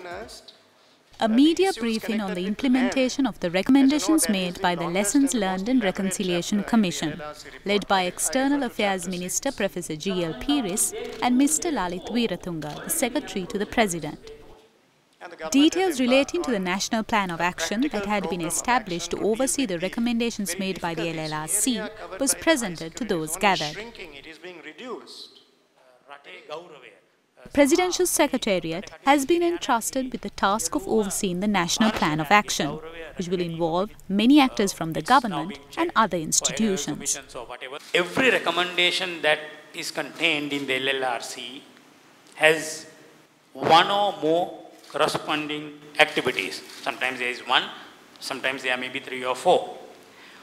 earnest A media briefing on the implementation of the recommendations made by the Lessons Learned and Reconciliation Commission, led by External Affairs Minister Professor G.L. Peiris and Mr. Lalith Weerathunga, the Secretary to the President. Details relating to the National Plan of Action that had been established to oversee the recommendations made by the LLRC was presented to those gathered. Presidential Secretariat has been entrusted with the task of overseeing the National Plan of Action, which will involve many actors from the government and other institutions. Every recommendation that is contained in the LLRC has one or more corresponding activities. Sometimes there is one, sometimes there may be 3 or 4.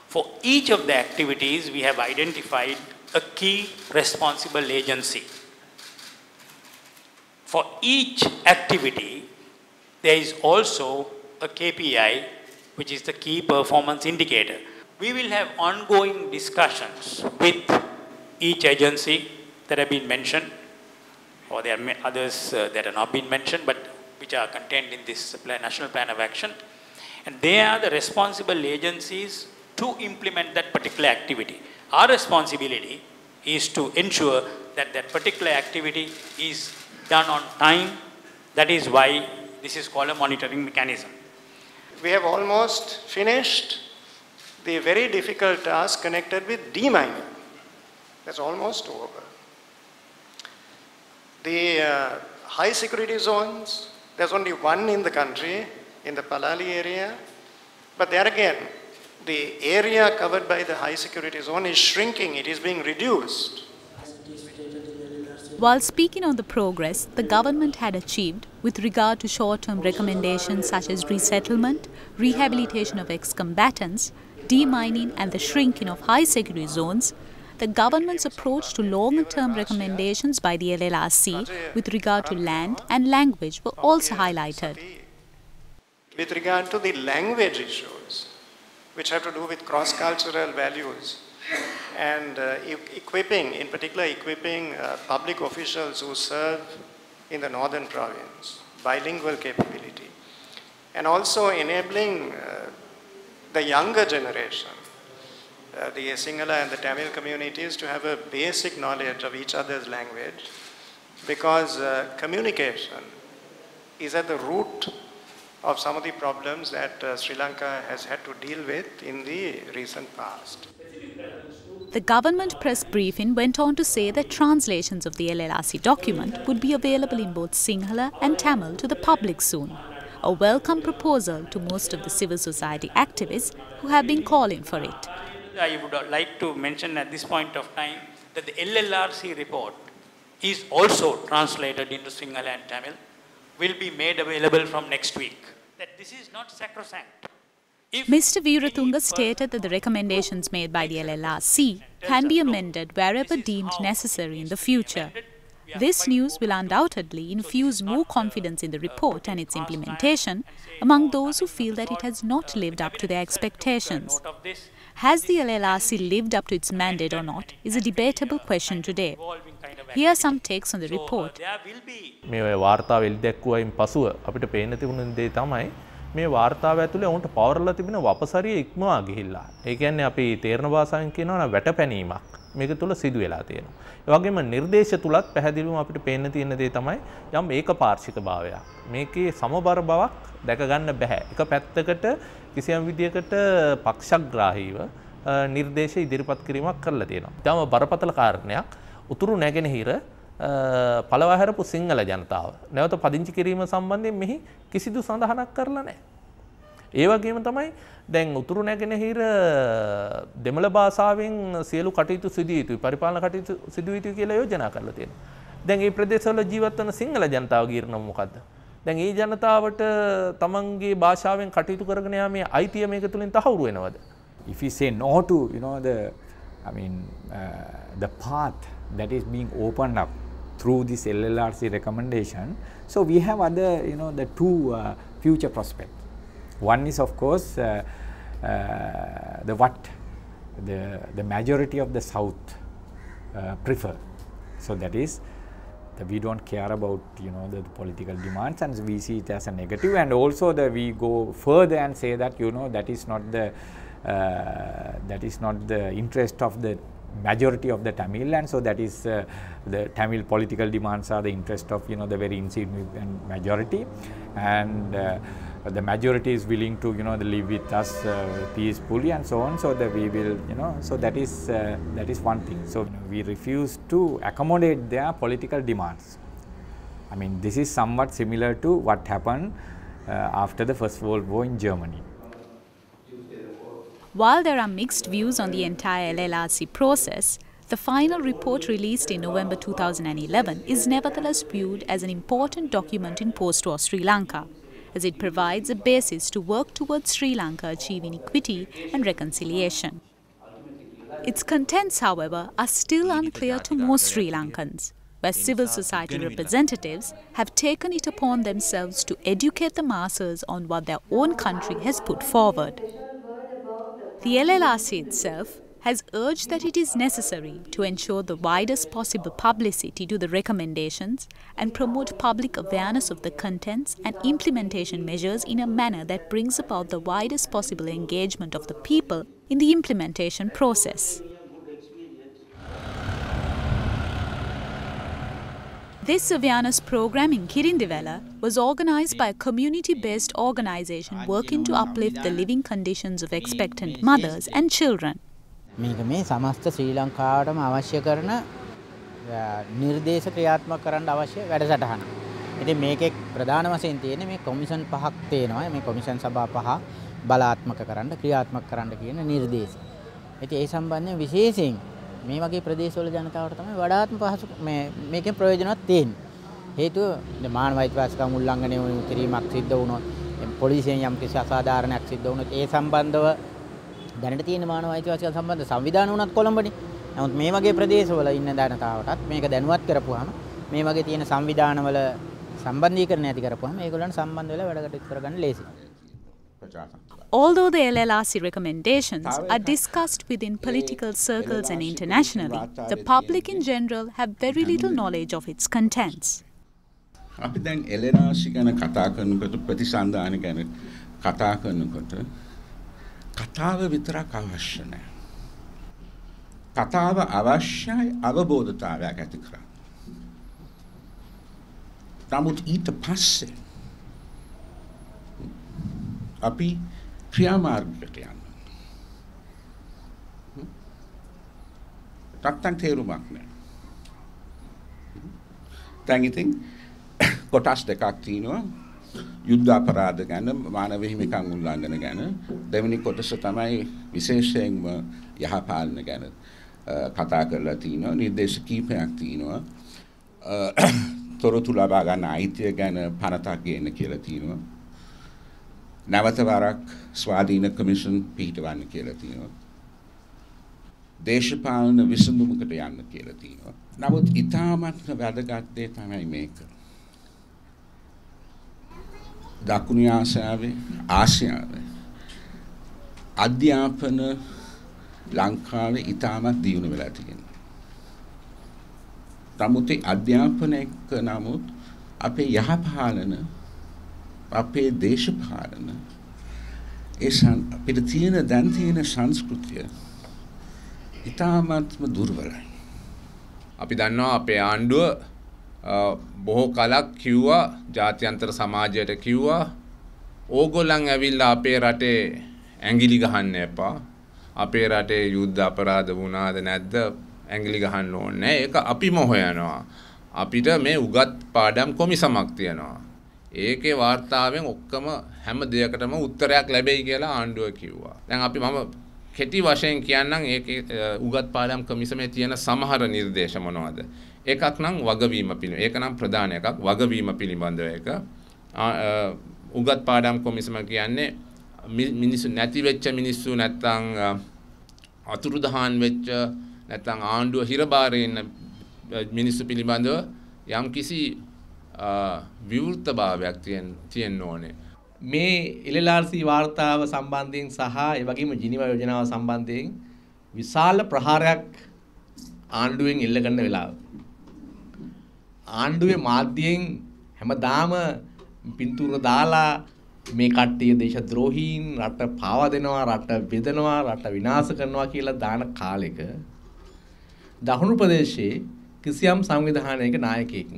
For each of the activities, we have identified a key responsible agency. For each activity, there is also a KPI, which is the key performance indicator. We will have ongoing discussions with each agency that have been mentioned, or there are others that have not been mentioned, but which are contained in this National Plan of Action. And they are the responsible agencies to implement that particular activity. Our responsibility is to ensure that that particular activity is done on time. That is why this is called a monitoring mechanism. We have almost finished the very difficult task connected with demining. That's almost over. The high security zones, there's only one in the country, in the Palali area. But there again, the area covered by the high security zone is shrinking, it is being reduced. While speaking on the progress the government had achieved with regard to short-term recommendations such as resettlement, rehabilitation of ex-combatants, demining and the shrinking of high-security zones, the government's approach to longer-term recommendations by the LLRC with regard to land and language were also highlighted. With regard to the language issues, which have to do with cross-cultural values, and equipping, in particular equipping public officials who serve in the northern province, bilingual capability, and also enabling the younger generation, the Sinhala and the Tamil communities, to have a basic knowledge of each other's language, because communication is at the root of some of the problems that Sri Lanka has had to deal with in the recent past. The government press briefing went on to say that translations of the LLRC document would be available in both Sinhala and Tamil to the public soon, a welcome proposal to most of the civil society activists who have been calling for it. I would like to mention at this point of time that the LLRC report is also translated into Sinhala and Tamil, will be made available from next week. That this is not sacrosanct. Mr. Weerathunga stated that the recommendations made by the LLRC can be amended wherever deemed necessary in the future. This news will undoubtedly infuse more confidence in the report and its implementation among those who feel that it has not lived up to their expectations. Has the LLRC lived up to its mandate or not is a debatable question today. Here are some takes on the report. මේ වාර්තාව ඇතුලේ උන්ට පවර්ලා තිබෙන වපසරිය ඉක්මවා ගිහිල්ලා. ඒ කියන්නේ අපි තේරණ භාෂාවෙන් කියනවා නම් වැටපැනීමක් මේක තුල සිදු වෙලා තියෙනවා. ඒ වගේම නිර්දේශ තුලත් පැහැදිලිවම අපිට පේන්න තියෙන දේ තමයි යම් ඒකපාර්ශ්විකභාවයක්. මේකේ සමබර බවක් දැක ගන්න බෑ. එක පැත්තකට කිසියම් විදියකට පක්ෂග්‍රාහීව නිර්දේශ ඉදිරිපත් කිරීමක් කරලා තියෙනවා. ඊටම බරපතල කාරණයක් උතුරු නැගෙනහිර පළවහැරපු සිංහල ජනතාව නැවත පදිංචි කිරීම සම්බන්ධයෙන් මෙහි කිසිදු සඳහනක් කරලා නැහැ. ඒ වගේම තමයි දැන් උතුරු නැගෙනහිර දෙමළ භාෂාවෙන් සියලු කටයුතු සිදු යුතුයි පරිපාලන කටයුතු සිදු යුතුයි කියලා යෝජනා කරලා තියෙනවා. දැන් මේ ප්‍රදේශවල ජීවත් වන සිංහල ජනතාව ගිරනම මොකද්ද? දැන් මේ ජනතාවට තමන්ගේ භාෂාවෙන් කටයුතු කරගෙන යාමේ අයිතිය මේක තුලින් තහවුරු වෙනවද? If we say no to the path that is being opened up through this LLRC recommendation, so we have other the two future prospects. One is of course the majority of the South prefer, so that is we don't care about, you know, the political demands, and we see it as a negative, and also we go further and say that, you know, that is not the interest of the majority of the Tamil, and so that is the Tamil political demands are the interest of, you know, the very insignificant majority, and the majority is willing to, you know, live with us peacefully and so on, so that we will, you know, so that is one thing. So, you know, we refuse to accommodate their political demands. I mean, this is somewhat similar to what happened after the First World War in Germany. While there are mixed views on the entire LLRC process, the final report released in November 2011 is nevertheless viewed as an important document in post-war Sri Lanka, as it provides a basis to work towards Sri Lanka achieving equity and reconciliation. Its contents, however, are still unclear to most Sri Lankans, where civil society representatives have taken it upon themselves to educate the masses on what their own country has put forward. The LLRC itself has urged that it is necessary to ensure the widest possible publicity to the recommendations and promote public awareness of the contents and implementation measures in a manner that brings about the widest possible engagement of the people in the implementation process. This awareness program in Kirindivela was organized by a community-based organization working to uplift the living conditions of expectant mothers and children. මේක මේ සමස්ත ශ්‍රී ලංකාවටම අවශ්‍ය කරන නිර්දේශ ක්‍රියාත්මක කරන්න අවශ්‍ය වැඩසටහන. ඉතින් මේකේ ප්‍රධාන වශයෙන් තියෙන්නේ මේ කොමිෂන් පහක් තියෙනවා. මේ කොමිෂන් සභා පහ බලාත්මක කරන්න ක්‍රියාත්මක කරන්න කියන නිර්දේශ. ඉතින් ඒ සම්බන්ධයෙන් විශේෂයෙන් මේ වගේ ප්‍රදේශවල ජනතාවට තමයි වඩාත්ම පහසු මේකෙන් ප්‍රයෝජනවත් තියෙන්නේ. හේතුව මානව අයිතිවාසිකම් උල්ලංඝනය කිරීමක් සිද්ධ වුණොත් පොලිසියෙන් යම් කිසි අසාධාරණයක් සිද්ධ වුණොත් ඒ සම්බන්ධව දැනට තියෙන මානව අයිතිවාසිකම් සම්බන්ධ සංවිධාන උනත් කොළඹනේ. නමුත් මේ වගේ ප්‍රදේශවල ඉන්න ජනතාවටත් මේක දැනුවත් කරපුවාම මේ වගේ තියෙන සංවිධානවල සම්බන්ධීකරණය ඇති කරපුවාම ඒගොල්ලන් සම්බන්ධ වෙලා වැඩ කටයුතු කරගන්න ලේසියි. Although the LLRC recommendations are discussed within political circles and internationally, the public in general have very little knowledge of its contents. අපි දැන් LLRC ගැන කතා කරනකොට ප්‍රතිසන්දාන ගැන කතා කරනකොට කතාව විතරක් අවශ්‍ය නැහැ. කතාව අවශ්‍යයි අවබෝධතාවයක් ඇති කරගන්න. නමුත් ඊට පස්සේ අපි ක්‍රියාමාර්ගයකට යන්න. නැත්තම් තේරුමක් නැහැ. දැන් ඉතින් කොටස් දෙකක් තියෙනවා. යුද්ධ අපරාධ ගැන මානව හිමිකම් උල්ලංඝන ගැන දෙවෙනි කොටස තමයි විශේෂයෙන්ම යහපාලන ගැන කතා කරලා තිනවා. නිර්දේශ කීපයක් තිනවා. තොරතුරු ලබා ගන්න අයිතිය ගැන පනතක් ගේන්න කියලා තිනවා. නැවත වරක් ස්වාධීන කමිෂන් පිහිටවන්න කියලා තිනවා. දේශපාලන විසඳුමකට යන්න කියලා තිනවා. නමුත් ඉතාමත්ම වැදගත් දේ තමයි මේක. දකුණු ආසියාවේ අධ්‍යාපන ලංකාවේ ඉතාමත් දියුණු වෙලා තියෙනවා. නමුත් අධ්‍යාපන එක්ක නමුත් අපේ යහපාලන අපේ දේශපාලන අපිට දැන් තියෙන සංස්කෘතිය ඉතාමත්ම දුර්වලයි. අපි දන්නවා අපේ ආණ්ඩුව බොහෝ කලක් කිව්වා ජාත්‍යන්තර සමාජයට කිව්වා ඕගොල්ලන් ඇවිල්ලා අපේ රටේ ඇඟිලි ගහන්න එපා. අපේ රටේ යුද්ධ අපරාධ වුණාද නැද්ද ඇඟිලි ගහන්න ඕනේ නැහැ. ඒක අපිම හොයනවා. අපිට මේ උගත් පාඩම් කොමිසමක් තියෙනවා. ඒකේ වාර්තාවෙන් ඔක්කොම හැම දෙයකටම උත්තරයක් ලැබෙයි කියලා ආණ්ඩුව කිව්වා. දැන් අපි මම කෙටි වශයෙන් කියන්නම් ඒකේ උගත් පාඩම් කොමිසමේ තියෙන සමහර නිර්දේශ මොනවද? එකක් නම් වගවීම පිළිබඳ. ඒක නම් ප්‍රධාන එකක් වගවීම පිළිබඳව එක. උගත් පාඩම් කොමිසම කියන්නේ මිනිස්සු නැති වෙච්ච මිනිස්සු නැත්තම් අතුරුදහන් වෙච්ච නැත්තම් ආණ්ඩුව හිරබාරේ ඉන්න මිනිස්සු පිළිබඳව යම් කිසි විවෘතභාවයක් තියෙන්න ඕනේ. මේ LLRC වාර්තාව සම්බන්ධයෙන් සහ ඒ වගේම ජිනීවා යෝජනාව සම්බන්ධයෙන් විශාල ප්‍රහාරයක් ආණ්ඩුවෙන් එල්ල කරන වෙලාව. ආණ්ඩුවේ මාධ්‍යයෙන් හැමදාම පින්තූර දාලා මේ කට්ටිය දේශද්‍රෝහීන් රට පාවා දෙනවා රට බෙදනවා රට විනාශ කරනවා කියලා දාන කාලෙක දකුණු ප්‍රදේශයේ කිසියම් සංවිධානයක නායකයෙක්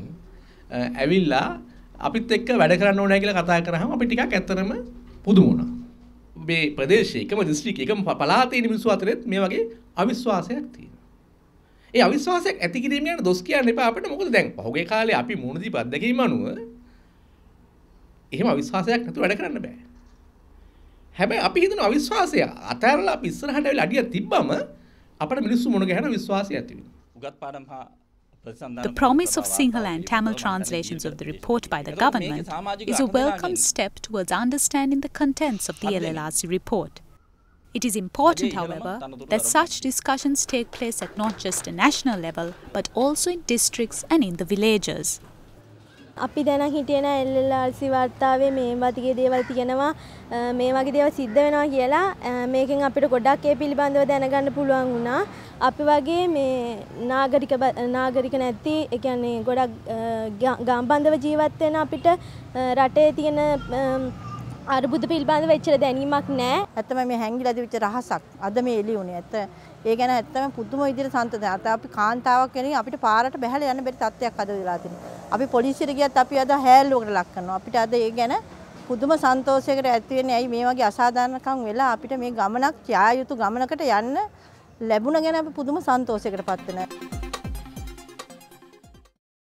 ඇවිල්ලා අපිත් එක්ක වැඩ කරන්න ඕනේ කියලා කතා කරාම අපි ටිකක් ඇත්තටම පුදුම වුණා. මේ ප්‍රදේශයේ එකම දිස්ත්‍රික්කයේ එකම පළාතේ මිනිස්සු අතරෙත් මේ වගේ අවිශ්වාසයක් තියෙනවා. ඒ අවිශ්වාසයක් ඇති කිරීම යන දොස් කියන්න එපා අපිට. මොකද දැන් පහුගිය කාලේ අපි මුණ දීප අත්දැකීම් අනුව එහෙම අවිශ්වාසයක් නැතුව වැඩ කරන්න බෑ. හැබැයි අපි හිතන අවිශ්වාසය අතහැරලා අපි ඉස්සරහට වෙලා අඩිය තිබ්බම අපිට මිනිස්සු මොන ගැන විශ්වාසය ඇති වෙනවා. උගත් පාඩම් හා The promise of Sinhala and Tamil translations of the report by the government is a welcome step towards understanding the contents of the LLRC report. It is important, however, that such discussions take place at not just a national level, but also in districts and in the villages. අපි දැන් හිටියේ නෑ LLRC වාර්තාවේ මේ වගේ දේවල් තියෙනවා මේ වගේ දේවල් සිද්ධ වෙනවා කියලා මේකෙන් අපිට ගොඩක් ඒ පිළිබඳව දැනගන්න පුළුවන් වුණා. අපි වගේ මේ නාගරික නැති ඒ කියන්නේ ගොඩක් ගාම්බන්ධව ජීවත් වෙන අපිට රටේ තියෙන අරුබුද පිළිබඳව එච්චර දැනීමක් නෑ. ඇත්තම මේ හැංගිලා දිවිච්ච රහසක් අද මේ එළි උනේ. ඇත්ත ඒ ගැන ඇත්තම පුදුම විදිහට සන්තෝෂයි. අත අපි කාන්තාවක් කෙනෙක් අපිට පාරට බැහැලා යන්න බැරි තත්ත්වයක් අද වෙලා තියෙනවා. අපි පොලිසියට ගියත් අපි අද හැල්ලුවකට ලක් කරනවා. අපිට අද ඒ ගැන පුදුම සන්තෝෂයකට ඇති වෙන්නේ ඇයි මේ වගේ අසාධාරණකම් වෙලා අපිට මේ ගමනක් යා යුතු ගමනකට යන්න ලැබුණ ගැන අපි පුදුම සන්තෝෂයකටපත් වෙනවා.